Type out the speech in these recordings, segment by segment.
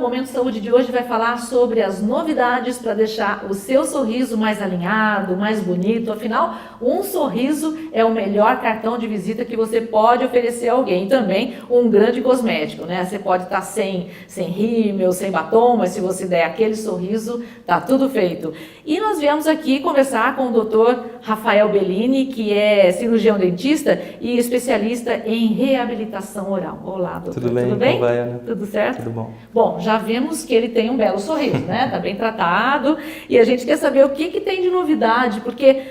Momento Saúde de hoje vai falar sobre as novidades para deixar o seu sorriso mais alinhado, mais bonito. Afinal, um sorriso é o melhor cartão de visita que você pode oferecer a alguém. E também um grande cosmético, né? Você pode estar sem rímel, sem batom, mas se você der aquele sorriso, tá tudo feito. E nós viemos aqui conversar com o Dr. Rafael Bellini, que é cirurgião dentista e especialista em reabilitação oral. Olá, doutor. Tudo bem? Tudo bem? Como vai, Ana? Tudo certo? Tudo bom. Bom, já vimos que ele tem um belo sorriso, né? Está bem tratado. E a gente quer saber o que tem de novidade, porque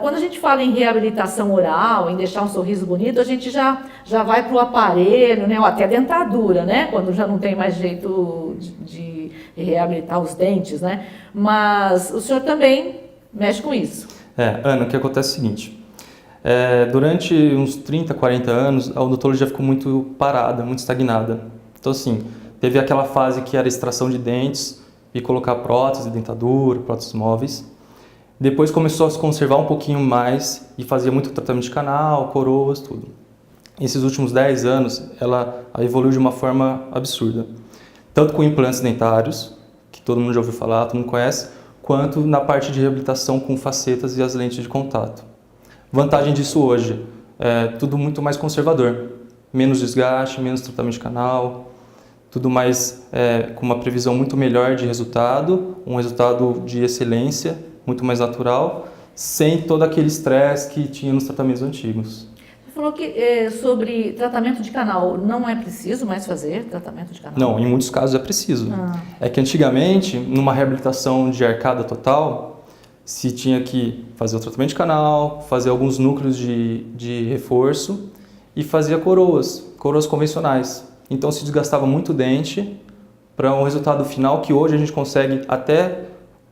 quando a gente fala em reabilitação oral, em deixar um sorriso bonito, a gente já vai para o aparelho, né? Ou até dentadura, né? Quando já não tem mais jeito de reabilitar os dentes, né? Mas o senhor também mexe com isso. Ana, o que acontece é o seguinte. Durante uns 30, 40 anos, a odontologia ficou muito parada, muito estagnada. Então, assim, teve aquela fase que era extração de dentes e colocar prótese, dentadura, próteses móveis. Depois começou a se conservar um pouquinho mais e fazia muito tratamento de canal, coroas, tudo. Esses últimos 10 anos, ela evoluiu de uma forma absurda. Tanto com implantes dentários, que todo mundo já ouviu falar, todo mundo conhece, quanto na parte de reabilitação com facetas e as lentes de contato. Vantagem disso hoje, tudo muito mais conservador. Menos desgaste, menos tratamento de canal, tudo mais com uma previsão muito melhor de resultado, um resultado de excelência, muito mais natural, sem todo aquele estresse que tinha nos tratamentos antigos. Você falou que sobre tratamento de canal, não é preciso mais fazer tratamento de canal? Não, em muitos casos é preciso. É que antigamente, numa reabilitação de arcada total, se tinha que fazer o tratamento de canal, fazer alguns núcleos de reforço e fazia coroas convencionais. Então se desgastava muito o dente para um resultado final que hoje a gente consegue até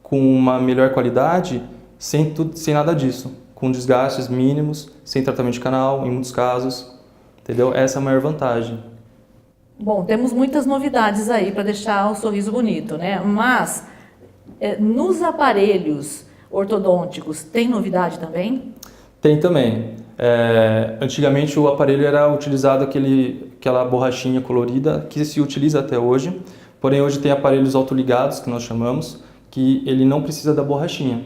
com uma melhor qualidade, sem nada disso, com desgastes mínimos, sem tratamento de canal, em muitos casos, entendeu? Essa é a maior vantagem. Bom, temos muitas novidades aí para deixar o sorriso bonito, né? Mas nos aparelhos ortodônticos tem novidade também? Tem também. Antigamente o aparelho era utilizado aquela borrachinha colorida que se utiliza até hoje, porém hoje tem aparelhos autoligados, que nós chamamos, que ele não precisa da borrachinha.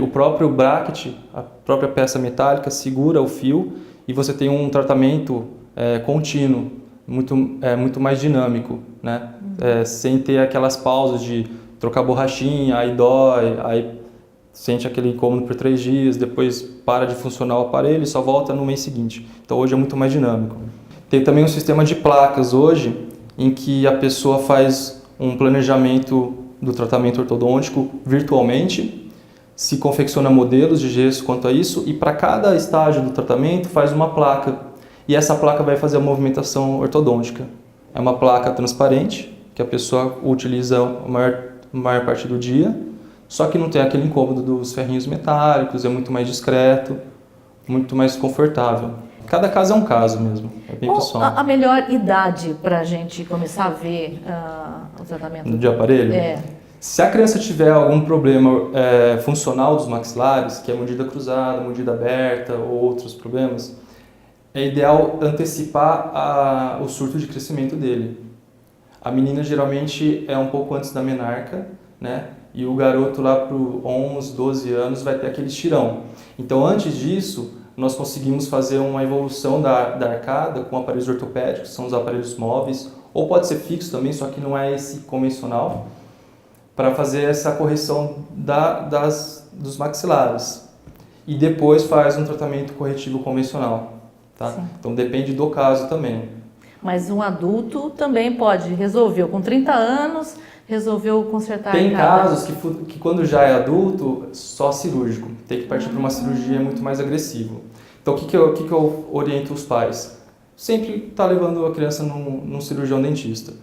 O próprio bracket, a própria peça metálica, segura o fio e você tem um tratamento contínuo, muito mais dinâmico, né? Sem ter aquelas pausas de trocar borrachinha, aí dói, aí sente aquele incômodo por 3 dias, depois para de funcionar o aparelho e só volta no mês seguinte. Então hoje é muito mais dinâmico. Tem também um sistema de placas hoje, em que a pessoa faz um planejamento do tratamento ortodôntico virtualmente, se confecciona modelos de gesso quanto a isso e para cada estágio do tratamento faz uma placa. E essa placa vai fazer a movimentação ortodôntica. É uma placa transparente, que a pessoa utiliza a maior parte do dia, só que não tem aquele incômodo dos ferrinhos metálicos, é muito mais discreto, muito mais confortável. Cada caso é um caso mesmo, é bem pessoal. A melhor idade para a gente começar a ver o tratamento? De aparelho? Se a criança tiver algum problema funcional dos maxilares, que é mordida cruzada, mordida aberta ou outros problemas, é ideal antecipar o surto de crescimento dele. A menina geralmente é um pouco antes da menarca, né? E o garoto lá para os 11, 12 anos vai ter aquele estirão. Então antes disso, nós conseguimos fazer uma evolução da arcada com aparelhos ortopédicos, são os aparelhos móveis, ou pode ser fixo também, só que não é esse convencional, para fazer essa correção dos maxilares. E depois faz um tratamento corretivo convencional. Tá? Então depende do caso também. Mas um adulto também pode, resolveu com 30 anos, resolveu consertar Tem casos que quando já é adulto, só cirúrgico. Tem que partir para uma cirurgia muito mais agressiva. Então o que eu oriento os pais? Sempre estar levando a criança num cirurgião dentista.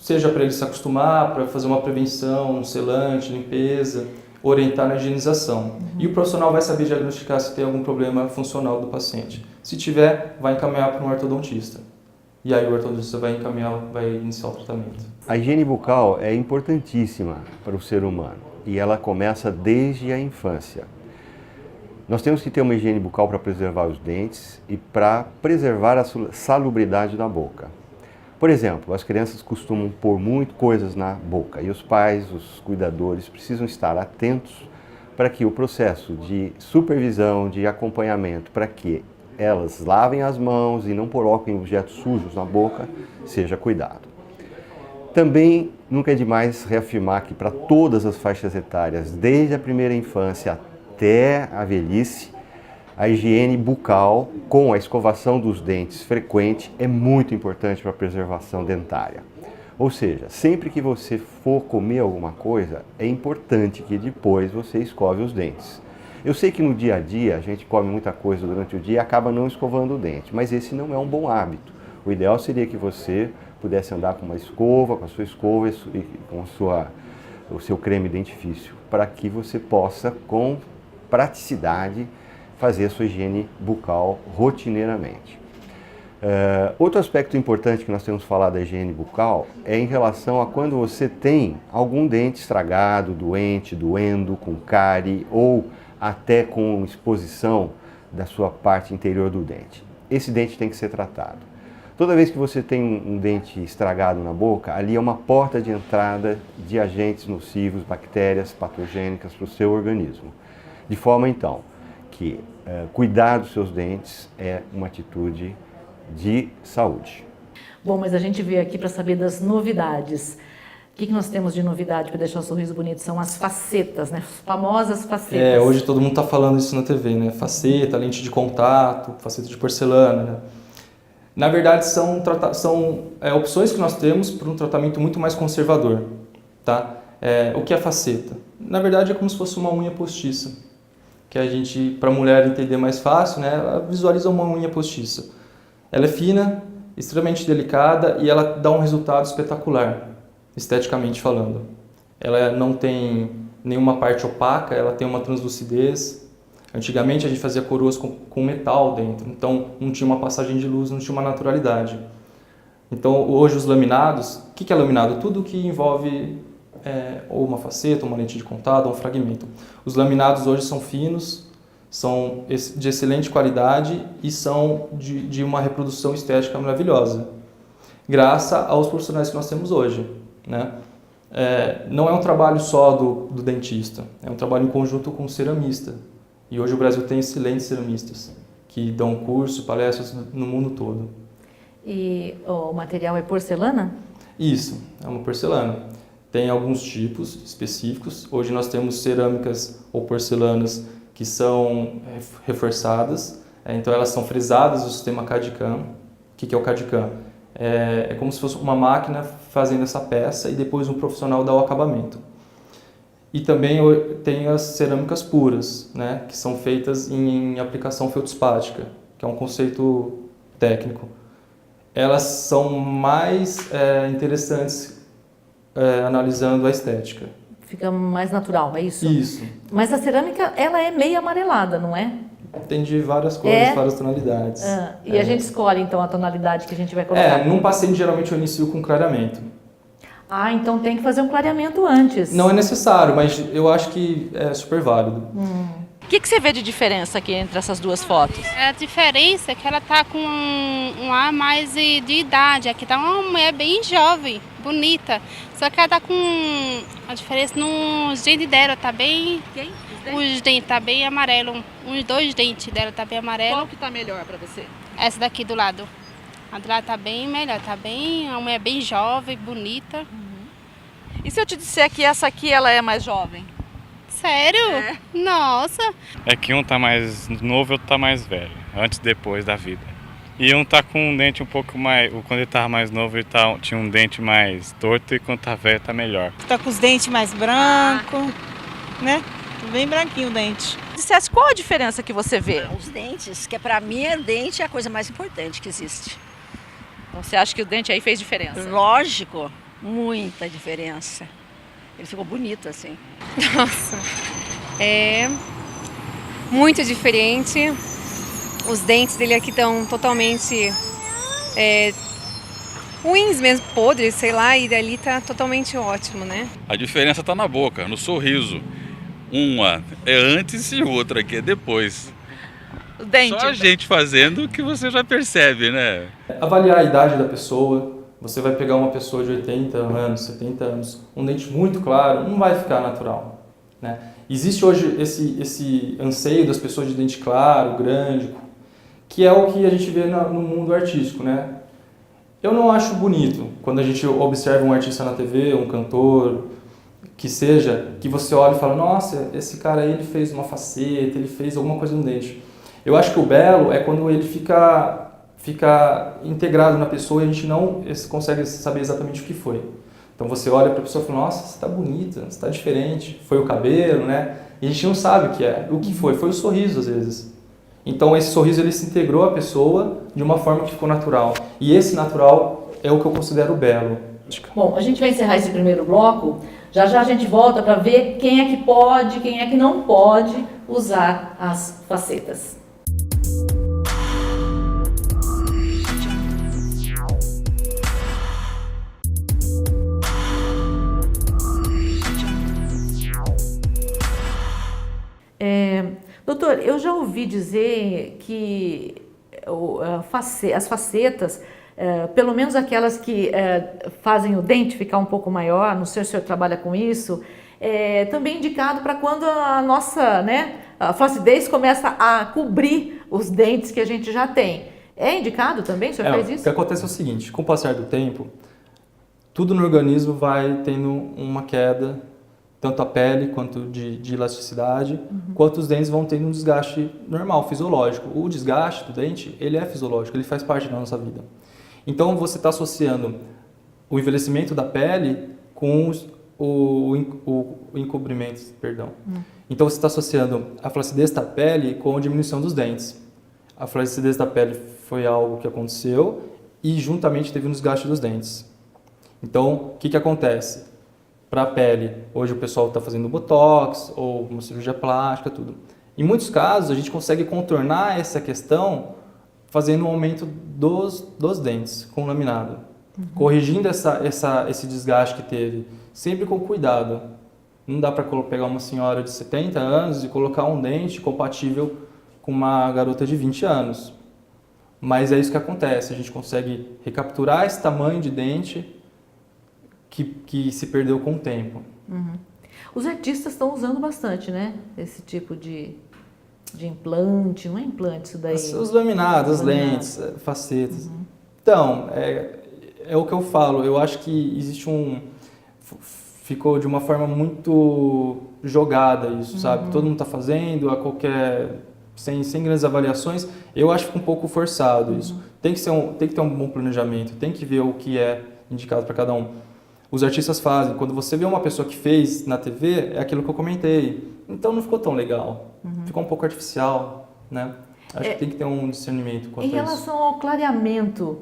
Seja para ele se acostumar, para fazer uma prevenção, um selante, limpeza, orientar na higienização. E o profissional vai saber diagnosticar se tem algum problema funcional do paciente. Se tiver, vai encaminhar para um ortodontista. E aí o ortodontista vai iniciar o tratamento. A higiene bucal é importantíssima para o ser humano e ela começa desde a infância. Nós temos que ter uma higiene bucal para preservar os dentes e para preservar a salubridade da boca. Por exemplo, as crianças costumam pôr muito coisas na boca e os pais, os cuidadores, precisam estar atentos para que o processo de supervisão, de acompanhamento, para que elas lavem as mãos e não coloquem objetos sujos na boca, seja cuidado. Também nunca é demais reafirmar que para todas as faixas etárias, desde a primeira infância até a velhice, a higiene bucal com a escovação dos dentes frequente é muito importante para a preservação dentária. Ou seja, sempre que você for comer alguma coisa, é importante que depois você escove os dentes. Eu sei que no dia a dia a gente come muita coisa durante o dia e acaba não escovando o dente, mas esse não é um bom hábito. O ideal seria que você pudesse andar com uma escova, com a sua escova e com o seu creme dentifrício, para que você possa, com praticidade, fazer a sua higiene bucal rotineiramente. Outro aspecto importante que nós temos falado da higiene bucal é em relação a quando você tem algum dente estragado, doente, doendo, com cárie ou até com exposição da sua parte interior do dente. Esse dente tem que ser tratado. Toda vez que você tem um dente estragado na boca, ali é uma porta de entrada de agentes nocivos, bactérias patogênicas para o seu organismo. De forma, então, que cuidar dos seus dentes é uma atitude de saúde. Bom, mas a gente veio aqui para saber das novidades. O que nós temos de novidade para deixar o sorriso bonito? São as facetas, né? As famosas facetas. Hoje todo mundo está falando isso na TV, né? Faceta, lente de contato, faceta de porcelana, né? Na verdade, são opções que nós temos para um tratamento muito mais conservador, tá? O que é faceta? Na verdade, é como se fosse uma unha postiça, que a gente, para a mulher entender mais fácil, né? Ela visualiza uma unha postiça. Ela é fina, extremamente delicada e ela dá um resultado espetacular, esteticamente falando. Ela não tem nenhuma parte opaca, ela tem uma translucidez. Antigamente a gente fazia coroas com metal dentro, então não tinha uma passagem de luz, não tinha uma naturalidade. Então hoje os laminados, o que é laminado? Tudo que envolve ou uma faceta, uma lente de contato, ou um fragmento. Os laminados hoje são finos, são de excelente qualidade e são de uma reprodução estética maravilhosa, graças aos profissionais que nós temos hoje, né? Não é um trabalho só do dentista, é um trabalho em conjunto com o ceramista. E hoje o Brasil tem excelentes ceramistas que dão curso, palestras no mundo todo. E o material é porcelana? Isso, é uma porcelana. Tem alguns tipos específicos. Hoje nós temos cerâmicas ou porcelanas que são reforçadas, então elas são fresadas no sistema CAD/CAM. O que é o CAD/CAM? É como se fosse uma máquina fazendo essa peça e depois um profissional dá o acabamento. E também tem as cerâmicas puras, né, que são feitas em aplicação feltspática, que é um conceito técnico. Elas são mais interessantes analisando a estética. Fica mais natural, é isso? Isso. Mas a cerâmica, ela é meio amarelada, não é? Tem de várias cores, várias tonalidades. E a gente escolhe, então, a tonalidade que a gente vai colocar? Num paciente, geralmente eu inicio com clareamento. Então tem que fazer um clareamento antes. Não é necessário, mas eu acho que é super válido. O que você vê de diferença aqui entre essas duas fotos? A diferença é que ela tá com um ar mais de idade. Aqui tá uma mulher bem jovem, bonita. Só que ela tá com a diferença nos dentes dela, tá bem... Quem? Os dentes tá bem amarelo. Os dois dentes dela tá bem amarelo. Qual que tá melhor pra você? Essa daqui do lado. A do lado tá bem melhor, tá bem... A mulher bem jovem, bonita. E se eu te disser que essa aqui ela é mais jovem? Sério? Nossa! É que um tá mais novo e outro tá mais velho, antes e depois da vida. E um tá com um dente um pouco mais... Quando ele tava mais novo, ele tinha um dente mais torto e quando tá velho tá melhor. Tá com os dentes mais brancos, né? Bem branquinho o dente. Dissesse, qual a diferença que você vê? Os dentes, que para mim o dente é a coisa mais importante que existe. Então você acha que o dente aí fez diferença? Lógico, muita diferença. Ele ficou bonito assim. Nossa, é muito diferente. Os dentes dele aqui estão totalmente ruins mesmo, podres, sei lá, e dali tá totalmente ótimo, né? A diferença tá na boca, no sorriso. Uma é antes e outra aqui é depois. O dente. Só a gente fazendo que você já percebe, né? Avaliar a idade da pessoa, Você vai pegar uma pessoa de 80 anos, 70 anos, um dente muito claro, não vai ficar natural, né? Existe hoje esse anseio das pessoas de dente claro, grande, que é o que a gente vê no mundo artístico, né? Eu não acho bonito quando a gente observa um artista na TV, um cantor, que seja, que você olha e fala, nossa, esse cara aí ele fez uma faceta, ele fez alguma coisa no dente. Eu acho que o belo é quando ele fica integrado na pessoa e a gente não consegue saber exatamente o que foi. Então você olha para a pessoa e fala, nossa, você está bonita, você está diferente, foi o cabelo, né? E a gente não sabe o que é. O que foi o sorriso às vezes. Então esse sorriso ele se integrou à pessoa de uma forma que ficou natural. E esse natural é o que eu considero belo. Bom, a gente vai encerrar esse primeiro bloco. Já já a gente volta para ver quem é que pode, quem é que não pode usar as facetas. Doutor, eu já ouvi dizer que as facetas, pelo menos aquelas que fazem o dente ficar um pouco maior, não sei se o senhor trabalha com isso, também indicado para quando a nossa, né, a flacidez começa a cobrir os dentes que a gente já tem. É indicado também? O senhor faz isso? O que acontece é o seguinte, com o passar do tempo, tudo no organismo vai tendo uma queda, tanto a pele quanto de elasticidade, quanto os dentes vão tendo um desgaste normal, fisiológico. O desgaste do dente, ele é fisiológico, ele faz parte da nossa vida. Então você está associando o envelhecimento da pele com o encobrimento, perdão. Então você está associando a flacidez da pele com a diminuição dos dentes. A flacidez da pele foi algo que aconteceu e juntamente teve um desgaste dos dentes. Então, o que acontece? Para a pele, hoje o pessoal está fazendo botox ou uma cirurgia plástica, tudo. Em muitos casos, a gente consegue contornar essa questão fazendo um aumento dos dentes com laminado, corrigindo esse desgaste que teve, sempre com cuidado. Não dá para pegar uma senhora de 70 anos e colocar um dente compatível com uma garota de 20 anos. Mas é isso que acontece, a gente consegue recapturar esse tamanho de dente que se perdeu com o tempo. Os artistas estão usando bastante, né? Esse tipo de implante, não é implante isso daí? Os laminados, as lentes, facetas. Então, é o que eu falo, eu acho que existe ficou de uma forma muito jogada isso, sabe? Todo mundo está fazendo, sem grandes avaliações, eu acho que fica um pouco forçado isso. Tem que ter um bom planejamento, tem que ver o que é indicado para cada um. Os artistas fazem. Quando você vê uma pessoa que fez na TV, é aquilo que eu comentei. Então não ficou tão legal. Ficou um pouco artificial, né? Acho que tem que ter um discernimento quanto a isso. Em relação ao clareamento,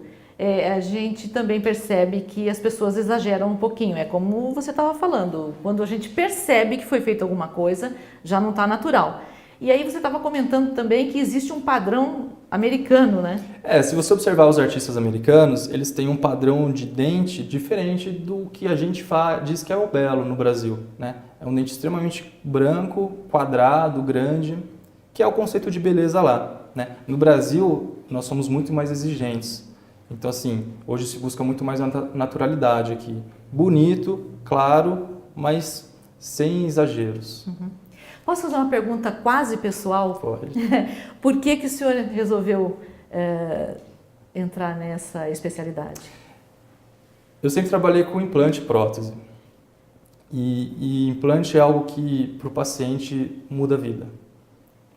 a gente também percebe que as pessoas exageram um pouquinho. É como você estava falando. Quando a gente percebe que foi feita alguma coisa, já não está natural. E aí você estava comentando também que existe um padrão americano, né? Se você observar os artistas americanos, eles têm um padrão de dente diferente do que a gente diz que é o belo no Brasil, né? É um dente extremamente branco, quadrado, grande, que é o conceito de beleza lá, né? No Brasil, nós somos muito mais exigentes. Então, assim, hoje se busca muito mais a naturalidade aqui. Bonito, claro, mas sem exageros. Posso fazer uma pergunta quase pessoal? Pode. Por que o senhor resolveu entrar nessa especialidade? Eu sempre trabalhei com implante e prótese. E implante é algo que, para o paciente, muda a vida.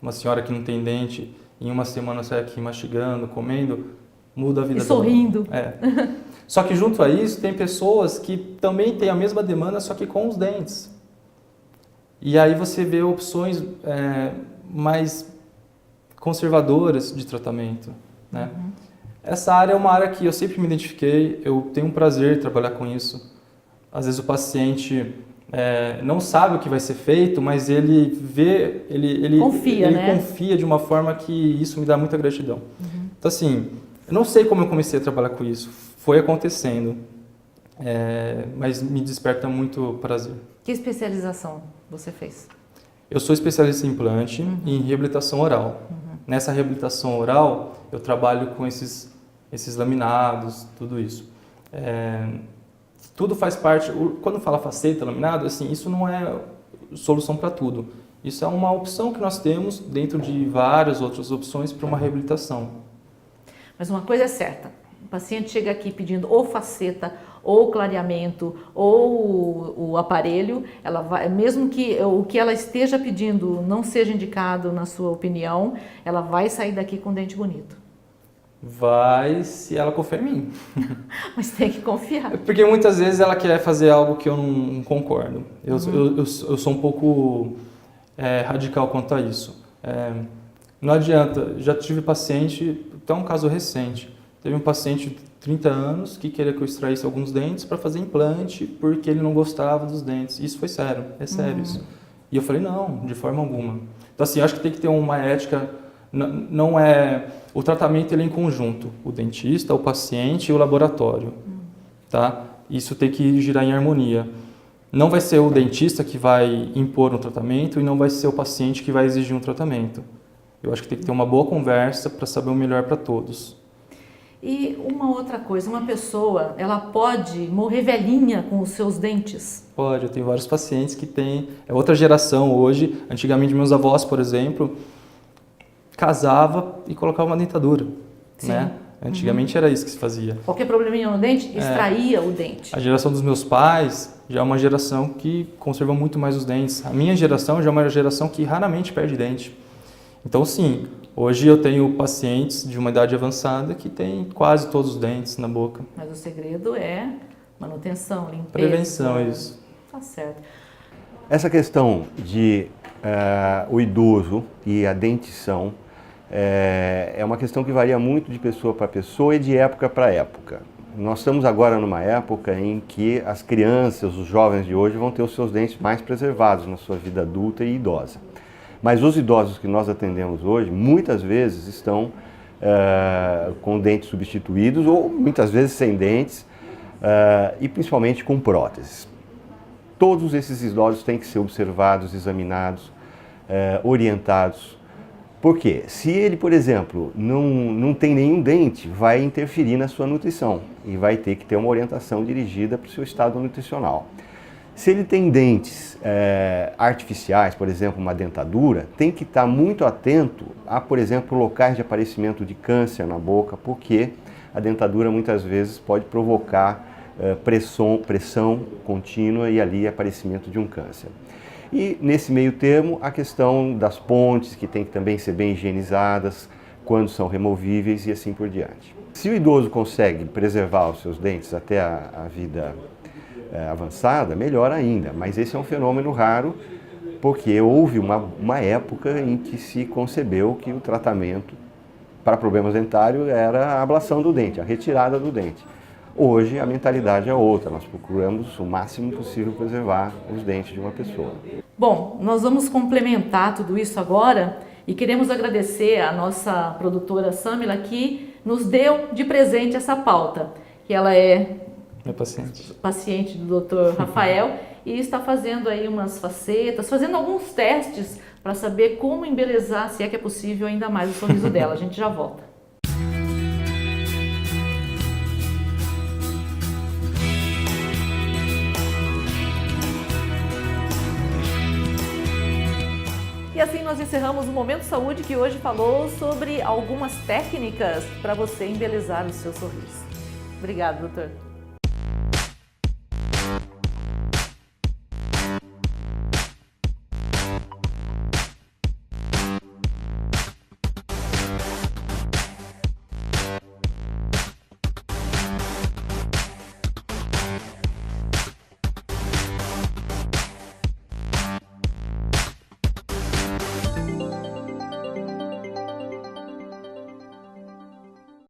Uma senhora que não tem dente, em uma semana sai aqui mastigando, comendo, muda a vida dela. E sorrindo. Só que junto a isso, tem pessoas que também têm a mesma demanda, só que com os dentes. E aí você vê opções mais conservadoras de tratamento, né? Essa área é uma área que eu sempre me identifiquei, eu tenho um prazer em trabalhar com isso. Às vezes o paciente não sabe o que vai ser feito, mas ele vê, ele confia de uma forma que isso me dá muita gratidão. Então assim, eu não sei como eu comecei a trabalhar com isso, foi acontecendo, mas me desperta muito prazer. Que especialização você fez? Eu sou especialista em implante e em reabilitação oral. Nessa reabilitação oral, eu trabalho com esses laminados, tudo isso. Tudo faz parte, quando fala faceta, laminado, assim, isso não é solução para tudo. Isso é uma opção que nós temos dentro de várias outras opções para uma reabilitação. Mas uma coisa é certa, o paciente chega aqui pedindo ou faceta, ou clareamento, ou o aparelho, ela vai, mesmo que o que ela esteja pedindo não seja indicado na sua opinião, ela vai sair daqui com um dente bonito. Vai, se ela confiar em mim. Mas tem que confiar. Porque muitas vezes ela quer fazer algo que eu não concordo. Eu sou um pouco radical quanto a isso. Não adianta, já tive paciente, até um caso recente, teve um paciente de 30 anos que queria que eu extraísse alguns dentes para fazer implante porque ele não gostava dos dentes. Isso foi sério, é sério isso. E eu falei, não, de forma alguma. Então assim, eu acho que tem que ter uma ética, não é... O tratamento ele é em conjunto, o dentista, o paciente e o laboratório, tá? Isso tem que girar em harmonia. Não vai ser o dentista que vai impor um tratamento e não vai ser o paciente que vai exigir um tratamento. Eu acho que tem que ter uma boa conversa para saber o melhor para todos. E uma outra coisa, uma pessoa, ela pode morrer velhinha com os seus dentes? Pode, eu tenho vários pacientes que têm, é outra geração hoje. Antigamente meus avós, por exemplo, casava e colocava uma dentadura, né? Antigamente era isso que se fazia. Qualquer probleminha no dente, extraía o dente. A geração dos meus pais já é uma geração que conserva muito mais os dentes. A minha geração já é uma geração que raramente perde dente. Então sim, hoje eu tenho pacientes de uma idade avançada que têm quase todos os dentes na boca. Mas o segredo é manutenção, limpeza. Prevenção, isso. Tá certo. Essa questão de o idoso e a dentição é uma questão que varia muito de pessoa para pessoa e de época para época. Nós estamos agora numa época em que as crianças, os jovens de hoje vão ter os seus dentes mais preservados na sua vida adulta e idosa. Mas os idosos que nós atendemos hoje, muitas vezes estão com dentes substituídos ou muitas vezes sem dentes e principalmente com próteses. Todos esses idosos têm que ser observados, examinados, orientados. Por quê? Se ele, por exemplo, não tem nenhum dente, vai interferir na sua nutrição e vai ter que ter uma orientação dirigida para o seu estado nutricional. Se ele tem dentes artificiais, por exemplo, uma dentadura, tem que estar muito atento a, por exemplo, locais de aparecimento de câncer na boca, porque a dentadura muitas vezes pode provocar pressão contínua e ali aparecimento de um câncer. E nesse meio termo, a questão das pontes, que tem que também ser bem higienizadas, quando são removíveis e assim por diante. Se o idoso consegue preservar os seus dentes até a vida avançada, melhor ainda, mas esse é um fenômeno raro porque houve uma época em que se concebeu que o tratamento para problemas dentários era a ablação do dente, a retirada do dente. Hoje a mentalidade é outra, nós procuramos o máximo possível preservar os dentes de uma pessoa. Bom, nós vamos complementar tudo isso agora e queremos agradecer a nossa produtora Samila que nos deu de presente essa pauta, que ela é paciente do Dr. Rafael e está fazendo aí umas facetas, fazendo alguns testes para saber como embelezar, se é que é possível, ainda mais o sorriso dela. A gente já volta. E assim nós encerramos o Momento Saúde, que hoje falou sobre algumas técnicas para você embelezar o seu sorriso. Obrigada, doutor.